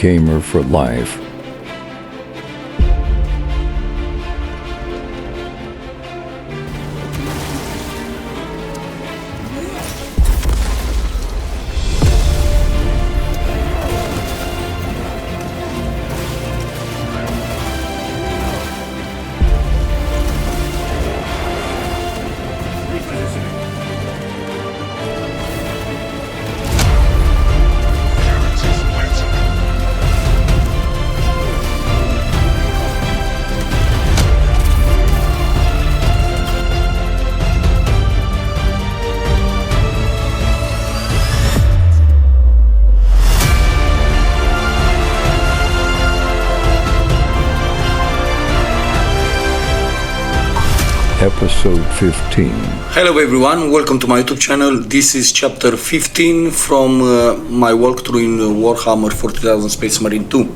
gamer for life. Episode 15. Hello everyone, welcome to my YouTube channel. This is chapter 15 from my walkthrough in Warhammer 40,000 Space Marine 2.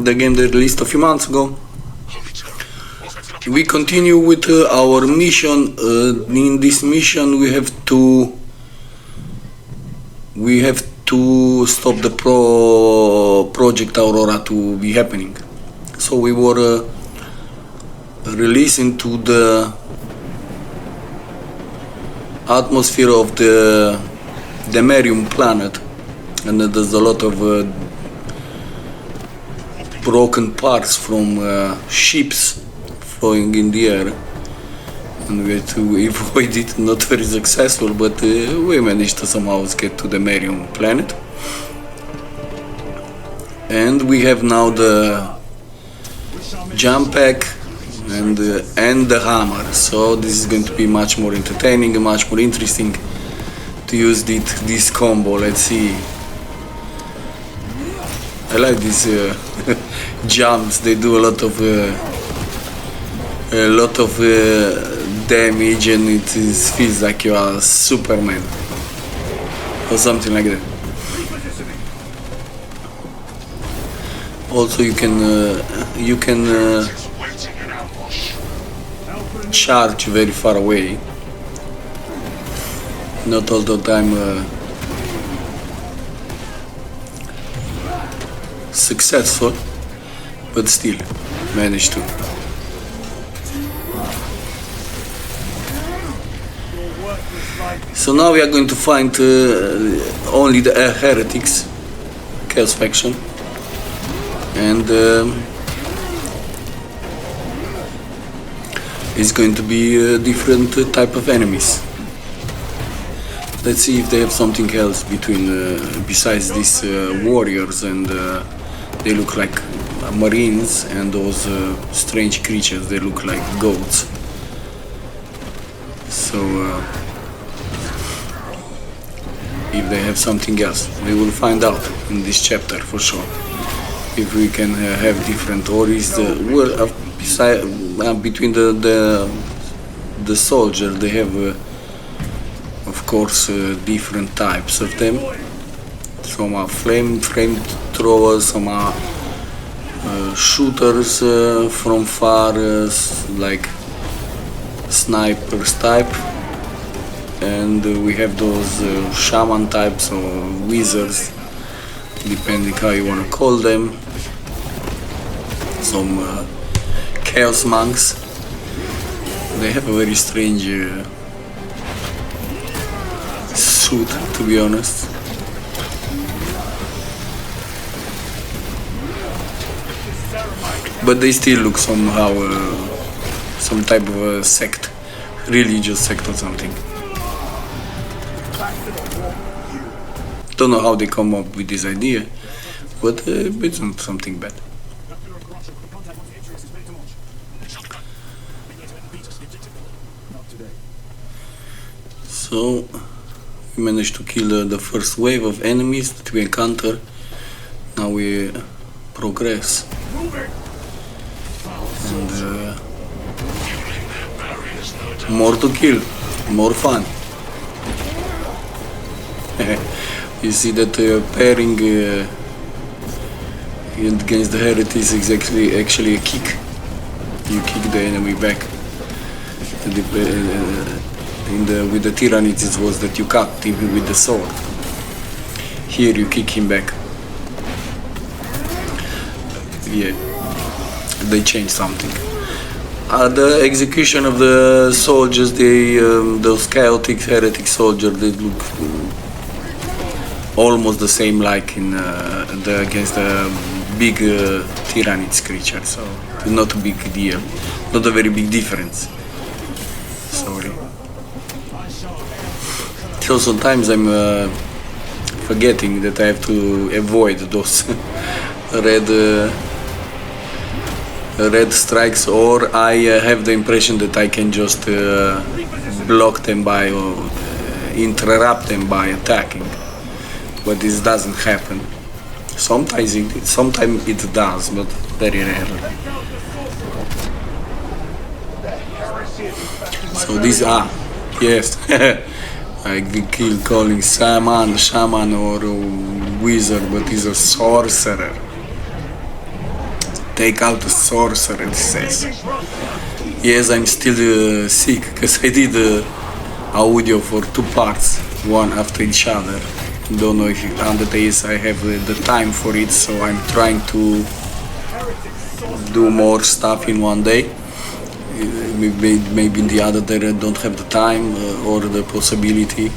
The game they released a few months ago. We continue with our mission. In this mission we have to stop the Project Aurora to be happening. So we were released into the atmosphere of the Demerium planet, and there's a lot of broken parts from ships flying in the air, and we had to avoid it. Not very successful, but we managed to somehow get to the Demerium planet, and we have now the jump pack and the hammer, so this is going to be much more entertaining and much more interesting to use this combo. Let's see. I like these jumps. They do a lot of damage, and feels like you are Superman or something like that. Also, you can charge very far away. Not all the time successful, but still managed to. So now we are going to find only the heretics, chaos faction, and it's going to be a different type of enemies. Let's see if they have something else besides these warriors, and they look like marines, and those strange creatures, they look like goats. So if they have something else, we will find out in this chapter for sure. If we can have different, or is the between the soldiers, they have of course different types of them. Some are flamethrowers, some are shooters from far, like snipers type, and we have those shaman types or wizards, depending how you want to call them. Some chaos monks. They have a very strange suit, to be honest. But they still look somehow some type of a sect, religious sect or something. Don't know how they come up with this idea, but it's not something bad. So we managed to kill the first wave of enemies that we encounter. Now we progress, and more to kill, more fun. You see that pairing against the heretics is actually a kick. You kick the enemy back. With the Tyrannids it was that you cut him with the sword. Here you kick him back. yeah, they changed something. The execution of the soldiers, those chaotic heretic soldiers, they look almost the same like in against the big Tyranids creature, so not a big deal, not a very big difference. Sorry. So sometimes I'm forgetting that I have to avoid those red strikes, or I have the impression that I can just block them by or interrupt them by attacking, but this doesn't happen. Sometimes it does, but very rarely. So these are, yes, I keep calling shaman or wizard, but he's a sorcerer. Take out the sorcerer, it says. Yes, I'm still sick, because I did audio for 2 parts, one after each other. Don't know if on the days I have the time for it, so I'm trying to do more stuff in one day. Maybe in the other day I don't have the time or the possibility.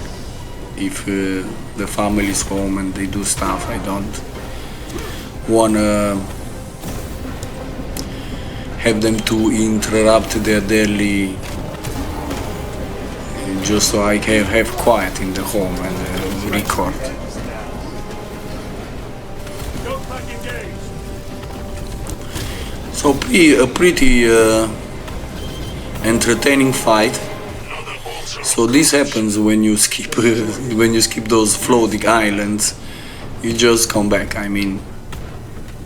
If the family is home and they do stuff, I don't want to have them to interrupt their daily, just so I can have quiet in the home and record. So a pretty entertaining fight. So this happens when you skip those floating islands. You just come back. I mean,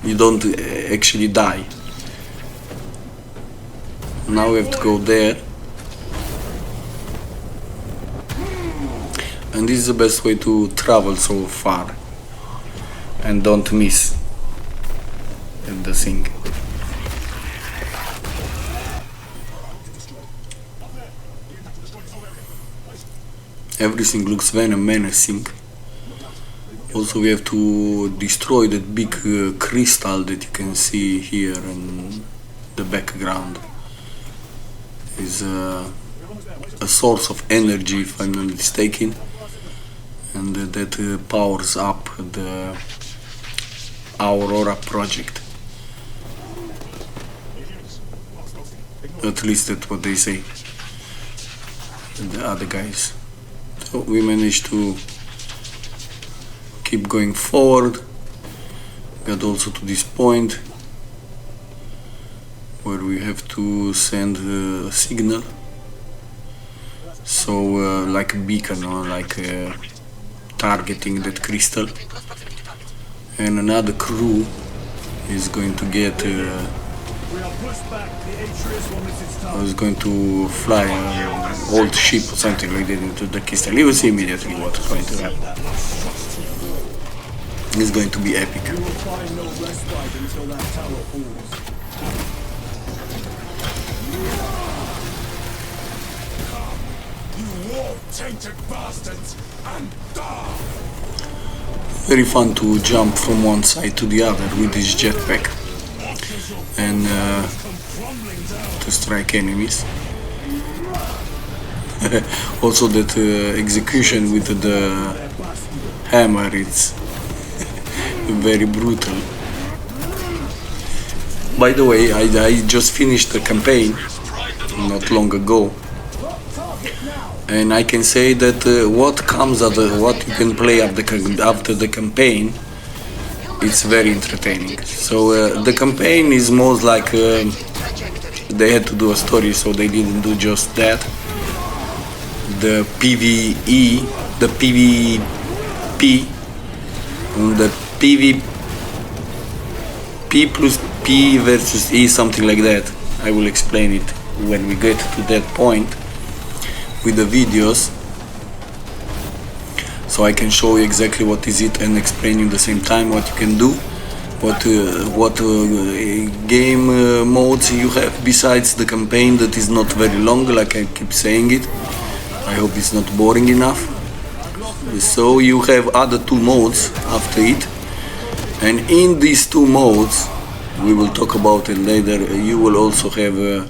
you don't actually die. Now we have to go there, and this is the best way to travel so far and don't miss the thing. Everything looks very menacing. Also, we have to destroy that big crystal that you can see here in the background. Is a source of energy, if I'm not mistaken, and that powers up the Aurora project. At least that's what they say, the other guys. So we managed to keep going forward. Got also to this point where we have to send a signal, so like a beacon or like targeting that crystal, and another crew is going to get is going to fly an old ship or something like that into the crystal. You will see immediately what's going to happen. It's going to be epic. Tainted bastards and die. Very fun to jump from one side to the other with this jetpack and to strike enemies. Also that execution with the hammer, it's very brutal. By the way, I just finished the campaign not long ago, and I can say that what comes after, what you can play after the campaign, it's very entertaining. So the campaign is more like they had to do a story, so they didn't do just that. The PvE, the PvP, and the PvP plus P versus E, something like that. I will explain it when we get to that point with the videos, so I can show you exactly what is it and explain you at the same time what you can do, what game modes you have besides the campaign that is not very long, like I keep saying it. I hope it's not boring enough. So you have other 2 modes after it, and in these 2 modes we will talk about it later. You will also have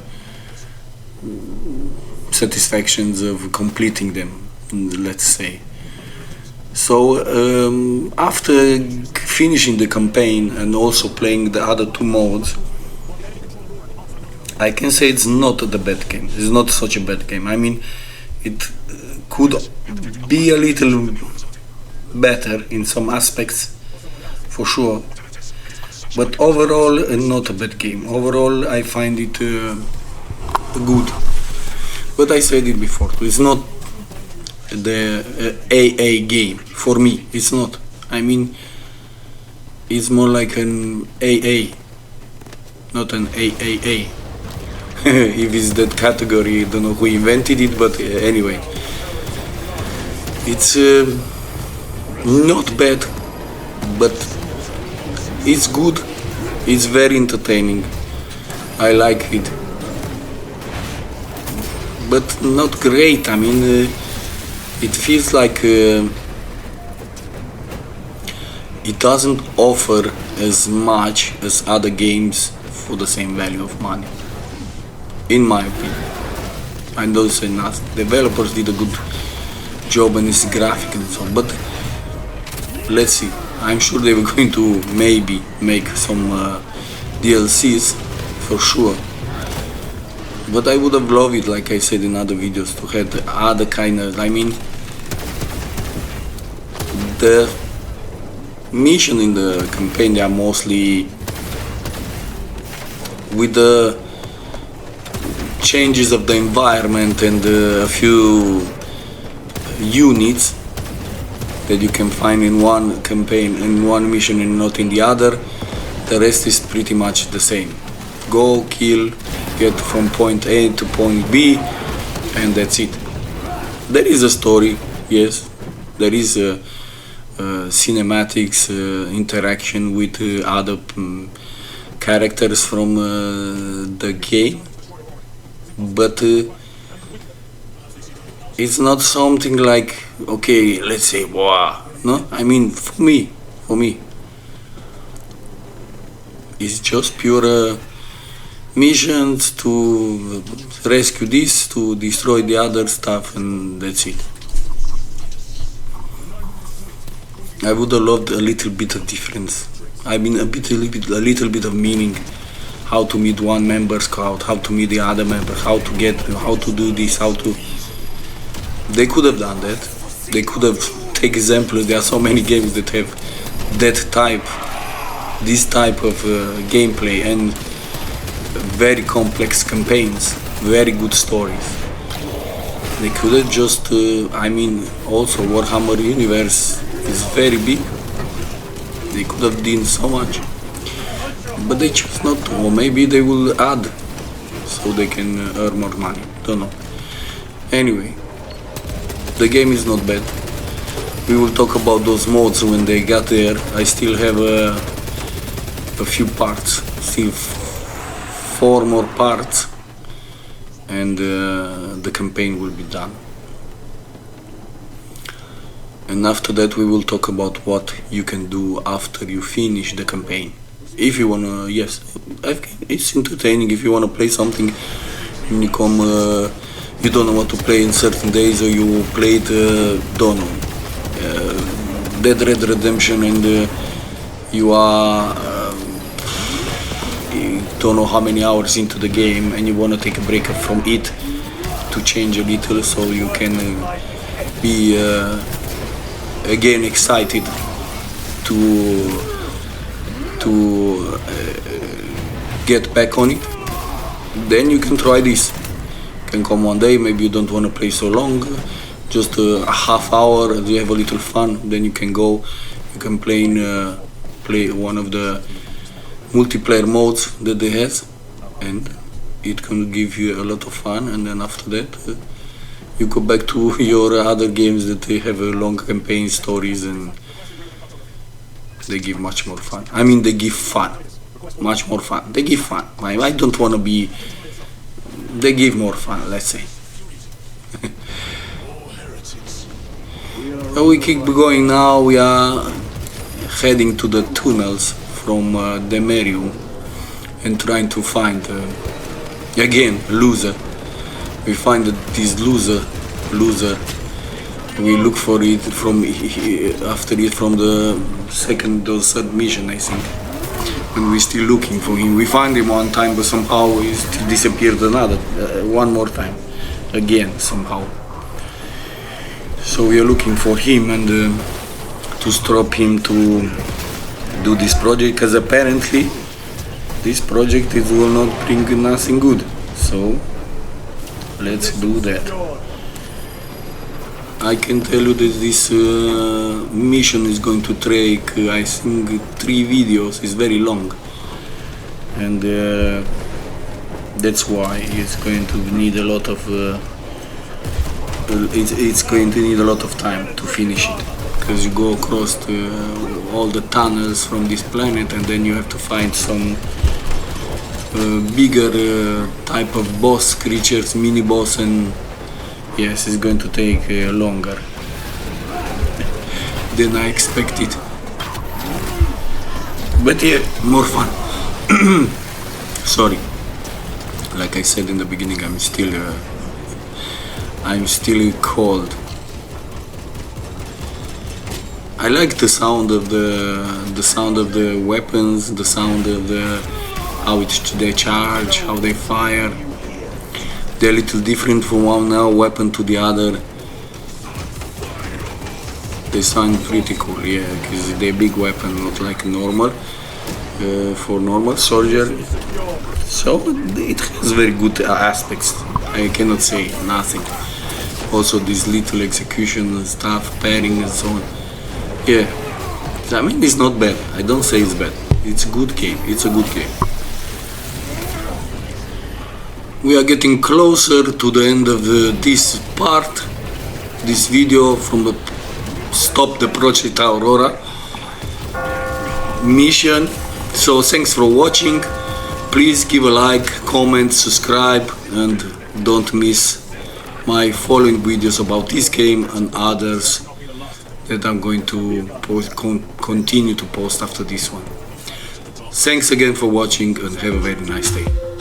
satisfactions of completing them, let's say. So after finishing the campaign and also playing the other two modes, I can say it's not a bad game. It's not such a bad game. I mean, it could be a little better in some aspects, for sure. But overall, not a bad game. Overall, I find it good. But I said it before, it's not the AA game. For me, it's not. I mean, it's more like an AA, not an AAA. If it's that category, I don't know who invented it, but anyway. It's not bad, but it's good. It's very entertaining. I like it. But not great. I mean, it feels like it doesn't offer as much as other games for the same value of money, in my opinion. I don't say nothing. Developers did a good job and it's graphic and so on, but let's see. I'm sure they were going to maybe make some DLCs for sure. But I would have loved it, like I said in other videos, to have the other kind of, I mean, the mission in the campaign, they are mostly with the changes of the environment and a few units that you can find in one campaign, in one mission and not in the other. The rest is pretty much the same. Go, kill, get from point A to point B, and that's it. There is a story, yes. There is a cinematics, interaction with other characters from the game, but it's not something like, okay, let's say, wow. No, I mean, for me, it's just pure missions to rescue this, to destroy the other stuff, and that's it. I would have loved a little bit of difference. I mean, a little bit of meaning. How to meet one member scout, how to meet the other member, how to do this, how to. They could have done that. They could have taken examples. There are so many games that have this type of gameplay and very complex campaigns, very good stories. They could have just, I mean, also Warhammer universe is very big. They could have done so much, but they choose not to, or maybe they will add so they can earn more money. Don't know. Anyway, the game is not bad. We will talk about those modes when they got there. I still have a few parts, still 4 more parts, and the campaign will be done. And after that we will talk about what you can do after you finish the campaign. If you wanna, yes, it's entertaining. If you wanna play something and you come, you don't know what to play in certain days, or you played, don't know, Dead Red Redemption, and you are, you don't know how many hours into the game, and you wanna take a break from it to change a little, so you can be again excited to get back on it. Then you can try this. You can come one day, maybe you don't want to play so long, just a half hour, you have a little fun, then you can go, you can play one of the multiplayer modes that they have, and it can give you a lot of fun. And then after that you go back to your other games that they have a long campaign stories, and they give much more fun. I mean, they give fun, much more fun. They give fun. I don't want to be. They give more fun, let's say. So we keep going now. We are heading to the tunnels from Demerium. and trying to find again loser. We find this loser. We look for it from after it from the second or third mission, I think. And we're still looking for him. We find him one time, but somehow he disappeared another one more time, again somehow. So we are looking for him and to stop him to do this project, because apparently this project it will not bring nothing good. So let's do that. I can tell you that this mission is going to take, I think, 3 videos. It's very long, and that's why it's going to need a lot of. It's going to need a lot of time to finish it, because you go across all the tunnels from this planet, and then you have to find some bigger type of boss creatures, mini boss, and yes, it's going to take longer than I expected. But yeah, more fun. Sorry. Like I said in the beginning, I'm still cold. I like the sound of the weapons, the sound of how they charge, how they fire. They're a little different from one weapon to the other. They sound pretty cool, yeah, because they're big weapon, not like normal, for normal soldier. So it has very good aspects. I cannot say nothing. Also this little execution stuff, pairing and so on. Yeah, I mean it's not bad. I don't say it's bad. It's a good game. It's a good game. We are getting closer to the end of this part, this video from the Stop the Project Aurora mission. So thanks for watching. Please give a like, comment, subscribe, and don't miss my following videos about this game and others that I'm going to continue to post after this one. Thanks again for watching and have a very nice day.